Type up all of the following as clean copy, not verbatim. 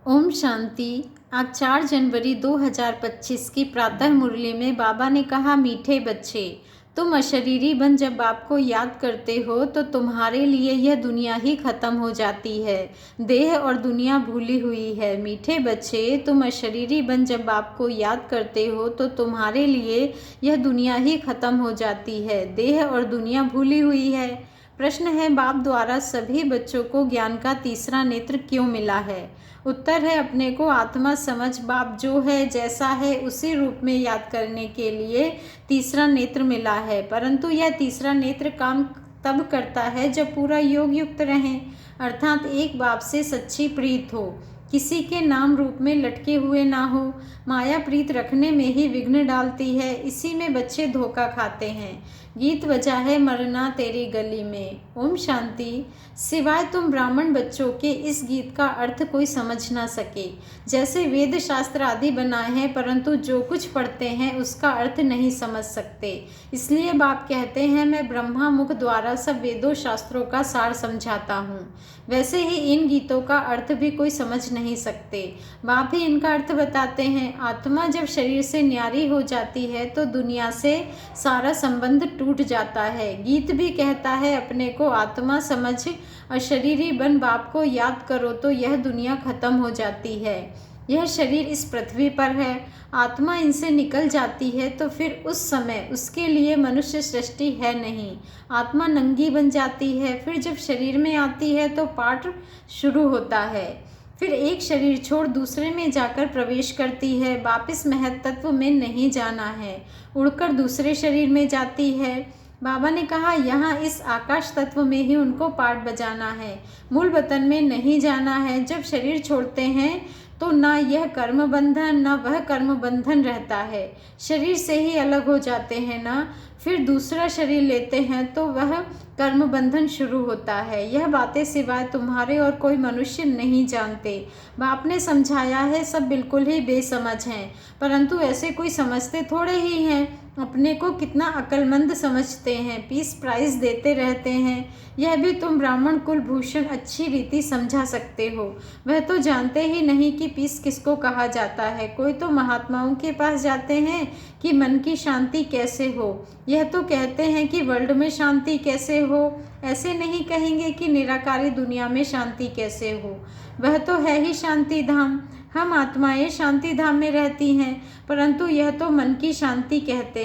ओम शांति। आज 4 जनवरी 2025 की प्रातः मुरली में बाबा ने कहा, मीठे बच्चे, तुम अशरीरी बन जब बाप को याद करते हो तो तुम्हारे लिए यह दुनिया ही खत्म हो जाती है। देह और दुनिया भूली हुई है। मीठे बच्चे, तुम अशरीरी बन जब बाप को याद करते हो तो तुम्हारे लिए यह दुनिया ही खत्म हो जाती है। देह और दुनिया भूली हुई है। प्रश्न है, बाप द्वारा सभी बच्चों को ज्ञान का तीसरा नेत्र क्यों मिला है? उत्तर है, अपने को आत्मा समझ बाप जो है जैसा है उसी रूप में याद करने के लिए तीसरा नेत्र मिला है। परंतु यह तीसरा नेत्र काम तब करता है जब पूरा योग युक्त रहे, अर्थात एक बाप से सच्ची प्रीत हो, किसी के नाम रूप में लटके हुए ना हो। माया प्रीत रखने में ही विघ्न डालती है, इसी में बच्चे धोखा खाते हैं। गीत बजा है मरना तेरी गली में। ओम शांति। सिवाय तुम ब्राह्मण बच्चों के इस गीत का अर्थ कोई समझ ना सके। जैसे वेद शास्त्र आदि बनाए हैं परंतु जो कुछ पढ़ते हैं उसका अर्थ नहीं समझ सकते। इसलिए बाप कहते हैं, मैं ब्रह्मा मुख द्वारा सब वेदों शास्त्रों का सार समझाता हूँ। वैसे ही इन गीतों का अर्थ भी कोई समझ नहीं सकते। बाप ही इनका अर्थ बताते हैं। आत्मा जब शरीर से न्यारी हो जाती है तो दुनिया से सारा संबंध टूट जाता है। गीत भी कहता है, अपने को आत्मा समझ अशरीरी बन बाप को याद करो तो यह दुनिया खत्म हो जाती है। यह शरीर इस पृथ्वी पर है, आत्मा इनसे निकल जाती है तो फिर उस समय उसके लिए मनुष्य सृष्टि है नहीं। आत्मा नंगी बन जाती है, फिर जब शरीर में आती है तो पाठ शुरू होता है। फिर एक शरीर छोड़ दूसरे में जाकर प्रवेश करती है। वापिस महत्त्व में नहीं जाना है, उड़कर दूसरे शरीर में जाती है। बाबा ने कहा, यहाँ इस आकाश तत्व में ही उनको पाठ बजाना है, मूल वतन में नहीं जाना है। जब शरीर छोड़ते हैं तो ना यह कर्म बंधन ना वह कर्म बंधन रहता है, शरीर से ही अलग हो जाते हैं ना। फिर दूसरा शरीर लेते हैं तो वह कर्म बंधन शुरू होता है। यह बातें सिवाय तुम्हारे और कोई मनुष्य नहीं जानते। बाप ने समझाया है, सब बिल्कुल ही बेसमझ हैं, परंतु ऐसे कोई समझते थोड़े ही हैं। अपने को कितना अक्लमंद समझते हैं, पीस प्राइज देते रहते हैं। यह भी तुम ब्राह्मण कुलभूषण अच्छी रीति समझा सकते हो। वह तो जानते ही नहीं कि पीस किसको कहा जाता है। कोई तो महात्माओं के पास जाते हैं कि मन की शांति कैसे हो, यह तो कहते हैं कि वर्ल्ड में शांति कैसे हो, ऐसे नहीं कहेंगे कि निराकारी दुनिया में शांति कैसे हो। वह तो है ही शांति धाम। हम आत्माएं शांति धाम में रहती हैं, परंतु यह तो मन की शांति कहते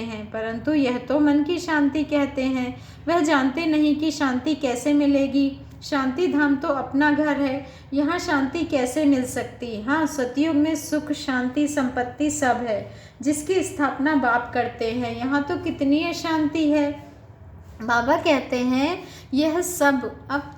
हैं। वह जानते नहीं कि शांति कैसे मिलेगी। शांति धाम तो अपना घर है, यहाँ शांति कैसे मिल सकती। हाँ, सतयुग में सुख शांति संपत्ति सब है, जिसकी स्थापना बाप करते हैं। यहाँ तो कितनी अशांति है। बाबा कहते हैं, यह सब अब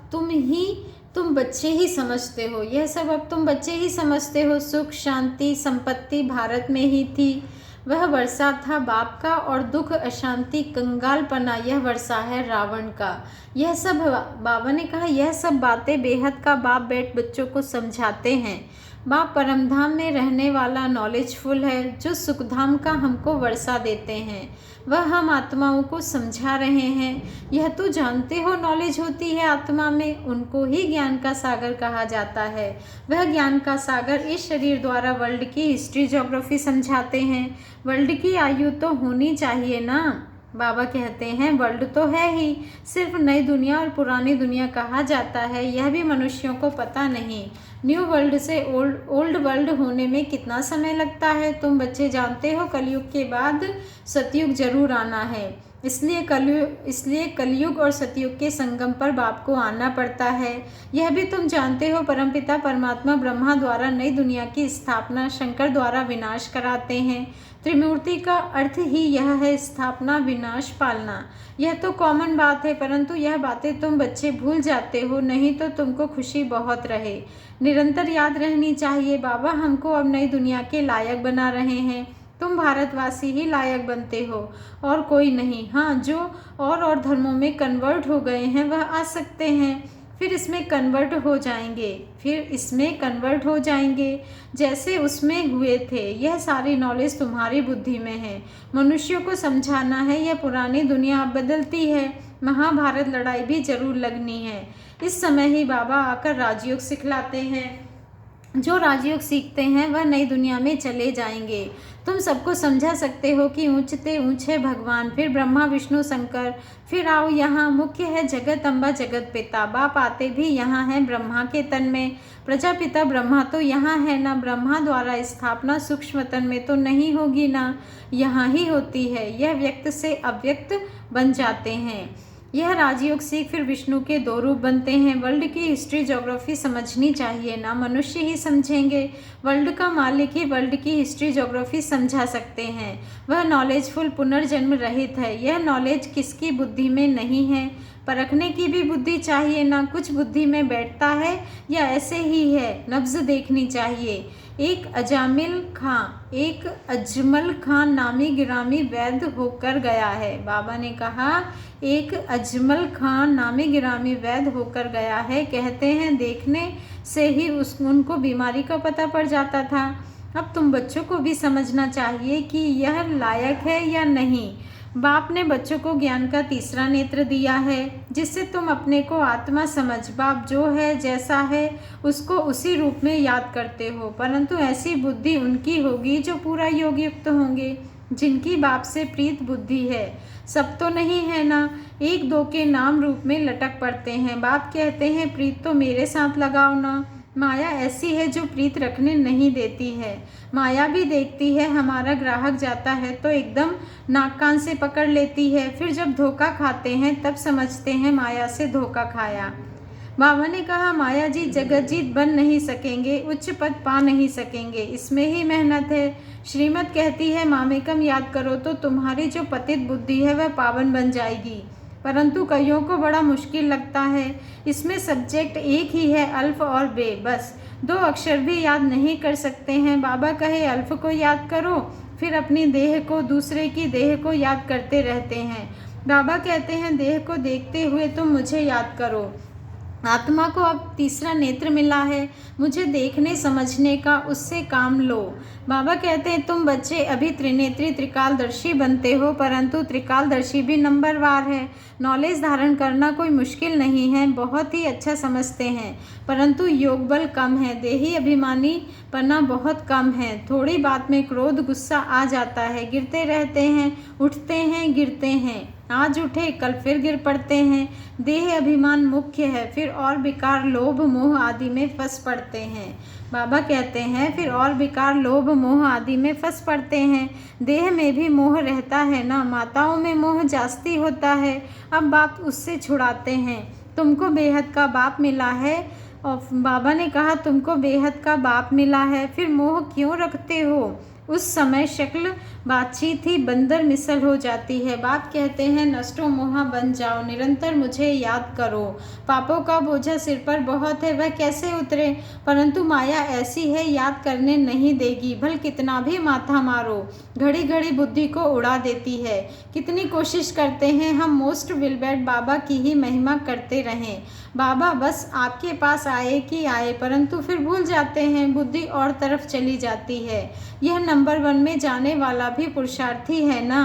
तुम बच्चे ही समझते हो। यह सब अब तुम बच्चे ही समझते हो। सुख शांति संपत्ति भारत में ही थी, वह वर्षा था बाप का, और दुख अशांति कंगालपना यह वर्षा है रावण का। यह सब बाबा ने कहा, यह सब बातें बेहद का बाप बैठ बच्चों को समझाते हैं। बाप परमधाम में रहने वाला नॉलेजफुल है, जो सुखधाम का हमको वर्षा देते हैं। वह हम आत्माओं को समझा रहे हैं। यह तो जानते हो नॉलेज होती है आत्मा में, उनको ही ज्ञान का सागर कहा जाता है। वह ज्ञान का सागर इस शरीर द्वारा वर्ल्ड की हिस्ट्री ज्योग्राफी समझाते हैं। वर्ल्ड की आयु तो होनी चाहिए ना। बाबा कहते हैं, वर्ल्ड तो है ही, सिर्फ नई दुनिया और पुरानी दुनिया कहा जाता है, यह भी मनुष्यों को पता नहीं। न्यू वर्ल्ड से ओल्ड वर्ल्ड होने में कितना समय लगता है, तुम बच्चे जानते हो। कलयुग के बाद सतयुग जरूर आना है, इसलिए कलयुग और सतयुग के संगम पर बाप को आना पड़ता है। यह भी तुम जानते हो, परमपिता परमात्मा ब्रह्मा द्वारा नई दुनिया की स्थापना, शंकर द्वारा विनाश कराते हैं। त्रिमूर्ति का अर्थ ही यह है, स्थापना विनाश पालना। यह तो कॉमन बात है, परंतु यह बातें तुम बच्चे भूल जाते हो, नहीं तो तुमको खुशी बहुत रहे। निरंतर याद रहनी चाहिए, बाबा हमको अब नई दुनिया के लायक बना रहे हैं। तुम भारतवासी ही लायक बनते हो और कोई नहीं। हाँ, जो और धर्मों में कन्वर्ट हो गए हैं वह आ सकते हैं, फिर इसमें कन्वर्ट हो जाएंगे जैसे उसमें हुए थे। यह सारी नॉलेज तुम्हारी बुद्धि में है, मनुष्यों को समझाना है। यह पुरानी दुनिया अब बदलती है, महाभारत लड़ाई भी जरूर लगनी है। इस समय ही बाबा आकर राजयोग सिखलाते हैं। जो राजयोग सीखते हैं वह नई दुनिया में चले जाएंगे। तुम सबको समझा सकते हो कि ऊंचते ऊंचे भगवान, फिर ब्रह्मा विष्णु शंकर, फिर आओ यहाँ मुख्य है जगत अम्बा जगत पिता। बाप आते भी यहाँ हैं ब्रह्मा के तन में। प्रजापिता ब्रह्मा तो यहाँ है ना, ब्रह्मा द्वारा स्थापना सूक्ष्म तन में तो नहीं होगी ना, यहाँ ही होती है। यह व्यक्त से अव्यक्त बन जाते हैं। यह राजयोग सीख फिर विष्णु के दो रूप बनते हैं। वर्ल्ड की हिस्ट्री ज्योग्राफी समझनी चाहिए ना, मनुष्य ही समझेंगे। वर्ल्ड का मालिक ही वर्ल्ड की हिस्ट्री ज्योग्राफी समझा सकते हैं। वह नॉलेजफुल पुनर्जन्म रहित है। यह नॉलेज किसकी बुद्धि में नहीं है? परखने की भी बुद्धि चाहिए ना, कुछ बुद्धि में बैठता है या ऐसे ही है, नब्ज देखनी चाहिए। एक अजमल खान नामी गिरामी वैद्य होकर गया है। बाबा ने कहा एक अजमल खान नामी गिरामी वैद्य होकर गया है। कहते हैं देखने से ही उनको बीमारी का पता पड़ जाता था। अब तुम बच्चों को भी समझना चाहिए कि यह लायक है या नहीं। बाप ने बच्चों को ज्ञान का तीसरा नेत्र दिया है, जिससे तुम अपने को आत्मा समझ, बाप जो है जैसा है उसको उसी रूप में याद करते हो। परंतु ऐसी बुद्धि उनकी होगी जो पूरा योग युक्त होंगे, जिनकी बाप से प्रीत बुद्धि है। सब तो नहीं है ना, एक दो के नाम रूप में लटक पड़ते हैं। बाप कहते हैं प्रीत तो मेरे साथ लगाओ ना। माया ऐसी है जो प्रीत रखने नहीं देती है। माया भी देखती है, हमारा ग्राहक जाता है तो एकदम नाक कान से पकड़ लेती है, फिर जब धोखा खाते हैं तब समझते हैं माया से धोखा खाया। बाबा ने कहा माया जी जगत जीत बन नहीं सकेंगे, उच्च पद पा नहीं सकेंगे, इसमें ही मेहनत है। श्रीमत कहती है मामेकम याद करो तो तुम्हारी जो पतित बुद्धि है वह पावन बन जाएगी। परंतु कईयों को बड़ा मुश्किल लगता है। इसमें सब्जेक्ट एक ही है, अल्फ और बे, बस दो अक्षर भी याद नहीं कर सकते हैं। बाबा कहे अल्फ को याद करो, फिर अपनी देह को, दूसरे की देह को याद करते रहते हैं। बाबा कहते हैं देह को देखते हुए तुम मुझे याद करो। आत्मा को अब तीसरा नेत्र मिला है, मुझे देखने समझने का, उससे काम लो। बाबा कहते हैं तुम बच्चे अभी त्रिनेत्री त्रिकालदर्शी बनते हो, परंतु त्रिकालदर्शी भी नंबरवार है। नॉलेज धारण करना कोई मुश्किल नहीं है, बहुत ही अच्छा समझते हैं, परंतु योग बल कम है, देही अभिमानी पना बहुत कम है। थोड़ी बात में क्रोध गुस्सा आ जाता है, गिरते रहते हैं, उठते हैं गिरते हैं, आज उठे कल फिर गिर पड़ते हैं। देह अभिमान मुख्य है, फिर और विकार लोभ मोह आदि में फंस पड़ते हैं। बाबा कहते हैं फिर और विकार लोभ मोह आदि में फंस पड़ते हैं। देह में भी मोह रहता है ना, माताओं में मोह जास्ती होता है। अब बाप उससे छुड़ाते हैं। तुमको बेहद का बाप मिला है, और बाबा ने कहा तुमको बेहद का बाप मिला है, फिर मोह क्यों रखते हो? उस समय शक्ल बातचीत ही बंदर मिसल हो जाती है। बाप कहते हैं नष्टो मोहा बन जाओ, निरंतर मुझे याद करो। पापों का बोझा सिर पर बहुत है, वह कैसे उतरे? परंतु माया ऐसी है, याद करने नहीं देगी, भल कितना भी माथा मारो, घड़ी घड़ी बुद्धि को उड़ा देती है। कितनी कोशिश करते हैं हम मोस्ट विलबैड बाबा की ही महिमा करते रहें। बाबा बस आपके पास आए कि आए, परंतु फिर भूल जाते हैं, बुद्धि और तरफ चली जाती है। यह नंबर 1 में जाने वाला भी पुरुषार्थी है ना।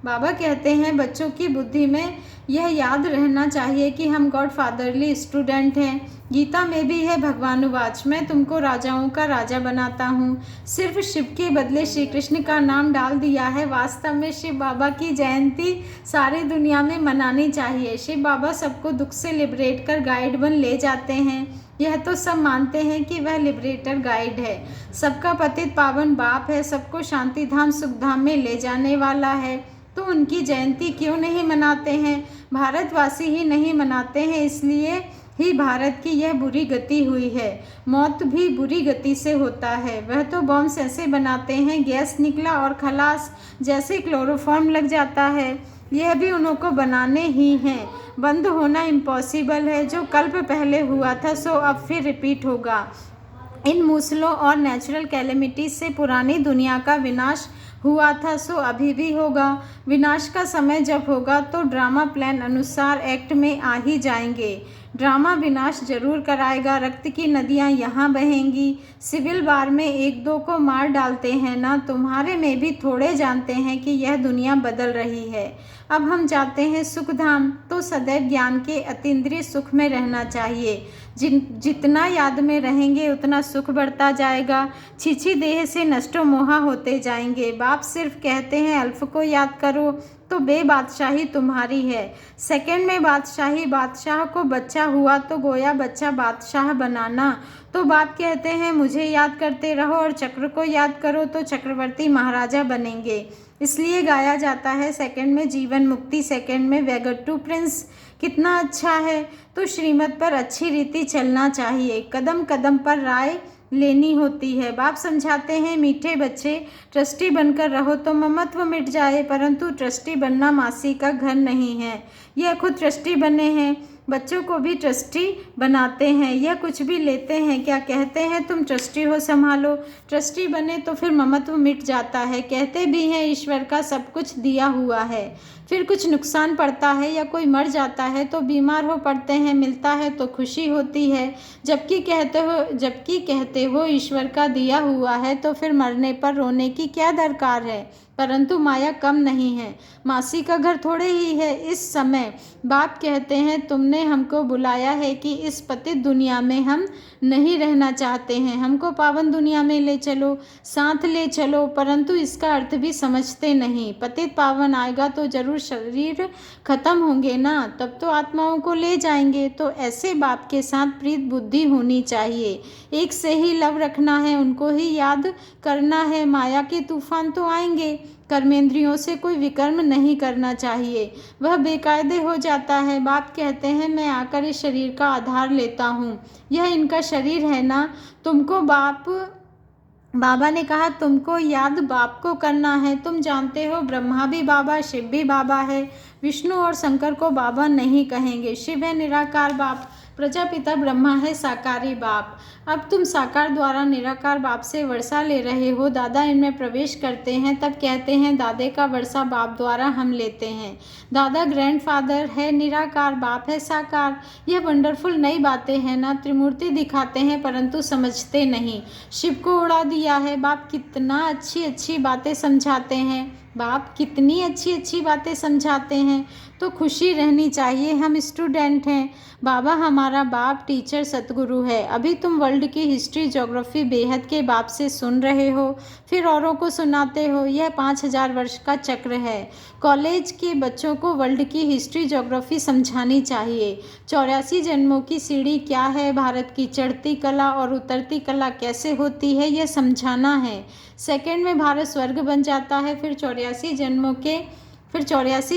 बाबा कहते हैं बच्चों की बुद्धि में यह याद रहना चाहिए कि हम गॉड फादरली स्टूडेंट हैं। गीता में भी है भगवानुवाच, मैं तुमको राजाओं का राजा बनाता हूँ। सिर्फ शिव के बदले श्री कृष्ण का नाम डाल दिया है। वास्तव में शिव बाबा की जयंती सारी दुनिया में मनानी चाहिए। शिव बाबा सबको दुख से लिबरेट कर गाइड बन ले जाते हैं। यह तो सब मानते हैं कि वह लिबरेटर गाइड है, सबका पतित पावन बाप है, सबको शांति धाम सुख धाम में ले जाने वाला है। तो उनकी जयंती क्यों नहीं मनाते हैं? भारतवासी ही नहीं मनाते हैं, इसलिए ही भारत की यह बुरी गति हुई है। मौत भी बुरी गति से होता है। वह तो बॉम्ब्स ऐसे बनाते हैं, गैस निकला और खलास, जैसे क्लोरोफॉर्म लग जाता है। यह भी उन्हों को बनाने ही हैं। बंद होना इम्पॉसिबल है। जो कल्प पहले हुआ था सो अब फिर रिपीट होगा। इन मूसलों और नेचुरल कैलेमिटीज से पुरानी दुनिया का विनाश हुआ था सो अभी भी होगा। विनाश का समय जब होगा तो ड्रामा प्लान अनुसार एक्ट में आ ही जाएंगे। ड्रामा विनाश जरूर कराएगा, रक्त की नदियाँ यहाँ बहेंगी। सिविल वार में एक दो को मार डालते हैं ना, तुम्हारे में भी थोड़े जानते हैं कि यह दुनिया बदल रही है। अब हम जाते हैं सुखधाम, तो सदैव ज्ञान के अतीन्द्रिय सुख में रहना चाहिए। जितना याद में रहेंगे उतना सुख बढ़ता जाएगा। छीछी देह से नष्टो मोहा होते जाएंगे। बाप सिर्फ कहते हैं अल्फ को याद करो, तो बेबादशाही तुम्हारी है। सेकंड में बादशाही, बादशाह को बच्चा हुआ तो गोया बच्चा बादशाह बनाना। तो बाप कहते हैं मुझे याद करते रहो और चक्र को याद करो तो चक्रवर्ती महाराजा बनेंगे। इसलिए गाया जाता है सेकंड में जीवन मुक्ति, सेकंड में वेगर टू प्रिंस। कितना अच्छा है। तो श्रीमत पर अच्छी रीति चलना चाहिए, कदम कदम पर राय लेनी होती है। बाप समझाते हैं मीठे बच्चे, ट्रस्टी बनकर रहो तो ममत्व मिट जाए, परंतु ट्रस्टी बनना मासी का घर नहीं है। यह खुद ट्रस्टी बने हैं, बच्चों को भी ट्रस्टी बनाते हैं। यह कुछ भी लेते हैं क्या, कहते हैं तुम ट्रस्टी हो संभालो। ट्रस्टी बने तो फिर ममत्व मिट जाता है। कहते भी हैं ईश्वर का सब कुछ दिया हुआ है, फिर कुछ नुकसान पड़ता है या कोई मर जाता है तो बीमार हो पड़ते हैं, मिलता है तो खुशी होती है। जबकि कहते हो ईश्वर का दिया हुआ है तो फिर मरने पर रोने की क्या दरकार है। परंतु माया कम नहीं है, मासी का घर थोड़े ही है। इस समय बाप कहते हैं तुमने हमको बुलाया है कि इस पतित दुनिया में हम नहीं रहना चाहते हैं, हमको पावन दुनिया में ले चलो, साथ ले चलो। परंतु इसका अर्थ भी समझते नहीं। पतित पावन आएगा तो जरूर शरीर खत्म होंगे ना, तब तो आत्माओं को ले जाएंगे। तो ऐसे बाप के साथ प्रीत बुद्धि होनी चाहिए, एक से ही लव रखना है, उनको ही याद करना है। माया के तूफान तो आएंगे, कर्मेंद्रियों से कोई विकर्म नहीं करना चाहिए, वह बेकायदे हो जाता है। बाप कहते हैं मैं आकर इस शरीर का आधार लेता हूँ, यह इनका शरीर है ना। तुमको बाबा ने कहा तुमको याद बाप को करना है। तुम जानते हो ब्रह्मा भी बाबा, शिव भी बाबा है, विष्णु और शंकर को बाबा नहीं कहेंगे। शिव है निराकार बाप, प्रजापिता ब्रह्मा है साकारी बाप। अब तुम साकार द्वारा निराकार बाप से वर्षा ले रहे हो। दादा इनमें प्रवेश करते हैं तब कहते हैं दादे का वर्षा बाप द्वारा हम लेते हैं। दादा ग्रैंडफादर है निराकार, बाप है साकार। यह वंडरफुल नई बातें हैं ना, त्रिमूर्ति दिखाते हैं परंतु समझते नहीं। शिव को उड़ा दिया है। बाप कितना अच्छी अच्छी बातें समझाते हैं, बाप कितनी अच्छी अच्छी बातें समझाते हैं। तो खुशी रहनी चाहिए, हम स्टूडेंट हैं, बाबा हमारा बाप टीचर सतगुरु है। अभी तुम वर्ल्ड की हिस्ट्री ज्योग्राफी बेहद के बाप से सुन रहे हो, फिर औरों को सुनाते हो। यह 5000 वर्ष का चक्र है। कॉलेज के बच्चों को वर्ल्ड की हिस्ट्री ज्योग्राफी समझानी चाहिए। 84 जन्मों की सीढ़ी क्या है, भारत की चढ़ती कला और उतरती कला कैसे होती है, यह समझाना है। सेकंड में भारत स्वर्ग बन जाता है, फिर 84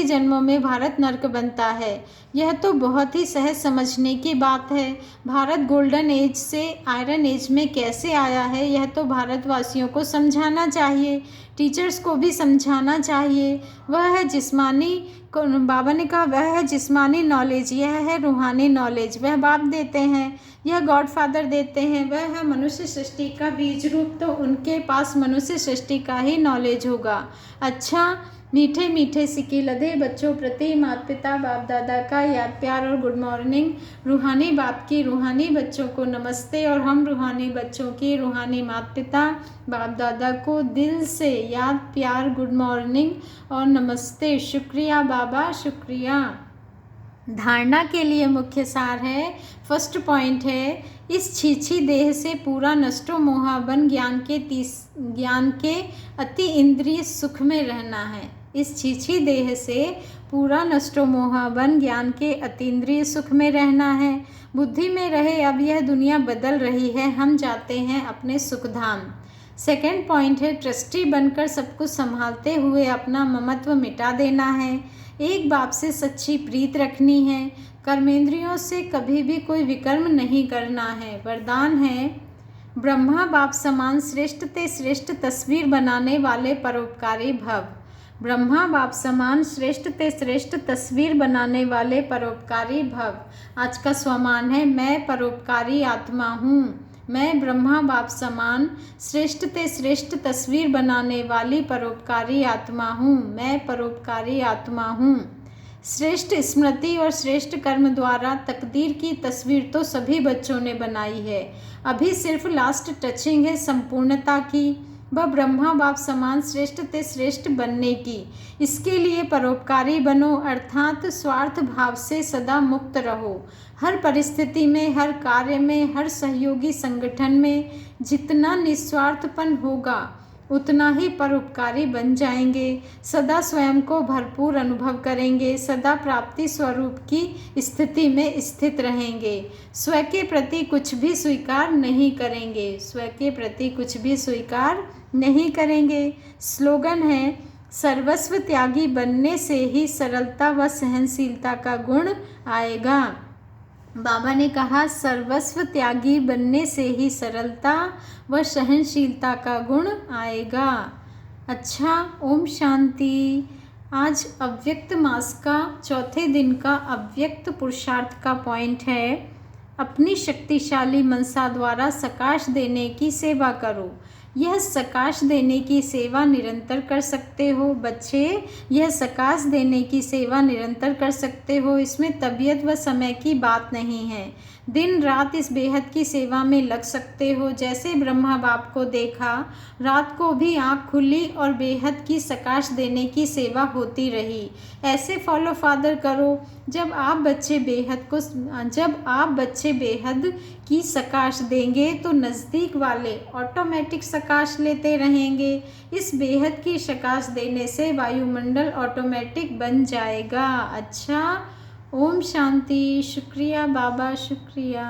जन्मों में भारत नर्क बनता है। यह तो बहुत ही सहज समझने की बात है। भारत गोल्डन एज से आयरन एज में कैसे आया है, यह तो भारतवासियों को समझाना चाहिए, टीचर्स को भी समझाना चाहिए। वह है जिस्मानी, बाबा ने कहा वह है जिस्मानी नॉलेज, यह है रूहानी नॉलेज, वह बाप देते हैं, यह गॉड फादर देते हैं। वह है मनुष्य सृष्टि का बीज रूप, तो उनके पास मनुष्य सृष्टि का ही नॉलेज होगा। अच्छा मीठे मीठे सिक्के लदे बच्चों प्रति माता पिता बाप दादा का याद प्यार और गुड मॉर्निंग। रूहानी बाप की रूहानी बच्चों को नमस्ते, और हम रूहानी बच्चों की रूहानी माता पिता बाप दादा को दिल से याद प्यार गुड मॉर्निंग और नमस्ते। शुक्रिया बाबा, शुक्रिया। धारणा के लिए मुख्य सार है, फर्स्ट पॉइंट है, इस छीछी देह से पूरा नष्टो मोहाबन ज्ञान के अति इंद्रिय सुख में रहना है। इस छीछी देह से पूरा नष्टो मोहाबन ज्ञान के अतीन्द्रिय सुख में रहना है। बुद्धि में रहे अब यह दुनिया बदल रही है, हम जाते हैं अपने सुखधाम। सेकंड पॉइंट है, ट्रस्टी बनकर सब कुछ संभालते हुए अपना ममत्व मिटा देना है। एक बाप से सच्ची प्रीत रखनी है, कर्मेंद्रियों से कभी भी कोई विकर्म नहीं करना है। वरदान है, ब्रह्मा बाप समान श्रेष्ठ ते श्रेष्ठ तस्वीर बनाने वाले परोपकारी भव। ब्रह्मा बाप समान श्रेष्ठ ते श्रेष्ठ तस्वीर बनाने वाले परोपकारी भव। आज का स्वमान है, मैं परोपकारी आत्मा हूँ। मैं ब्रह्मा बाप समान श्रेष्ठ ते श्रेष्ठ तस्वीर बनाने वाली परोपकारी आत्मा हूँ। मैं परोपकारी आत्मा हूँ। श्रेष्ठ स्मृति और श्रेष्ठ कर्म द्वारा तकदीर की तस्वीर तो सभी बच्चों ने बनाई है। अभी सिर्फ लास्ट टचिंग है संपूर्णता की, वह ब्रह्मा बाप समान श्रेष्ठ ते श्रेष्ठ बनने की। इसके लिए परोपकारी बनो, अर्थात स्वार्थ भाव से सदा मुक्त रहो। हर परिस्थिति में, हर कार्य में, हर सहयोगी संगठन में जितना निस्वार्थपन होगा उतना ही परोपकारी बन जाएंगे। सदा स्वयं को भरपूर अनुभव करेंगे, सदा प्राप्ति स्वरूप की स्थिति में स्थित रहेंगे। स्व के प्रति कुछ भी स्वीकार नहीं करेंगे, स्व के प्रति कुछ भी स्वीकार नहीं करेंगे। स्लोगन है, सर्वस्व त्यागी बनने से ही सरलता व सहनशीलता का गुण आएगा। बाबा ने कहा सर्वस्व त्यागी बनने से ही सरलता व सहनशीलता का गुण आएगा। अच्छा, ओम शांति। आज अव्यक्त मास का चौथे दिन का अव्यक्त पुरुषार्थ का पॉइंट है, अपनी शक्तिशाली मनसा द्वारा सकाश देने की सेवा करो। यह सकाश देने की सेवा निरंतर कर सकते हो बच्चे, यह सकाश देने की सेवा निरंतर कर सकते हो। इसमें तबीयत व समय की बात नहीं है। दिन रात इस बेहद की सेवा में लग सकते हो। जैसे ब्रह्मा बाप को देखा, रात को भी आँख खुली और बेहद की सकाश देने की सेवा होती रही। ऐसे फॉलो फादर करो। जब आप बच्चे बेहद की सकाश देंगे तो नज़दीक वाले ऑटोमेटिक सकाश लेते रहेंगे। इस बेहद की सकाश देने से वायुमंडल ऑटोमेटिक बन जाएगा। अच्छा, ओम शांति। शुक्रिया बाबा, शुक्रिया।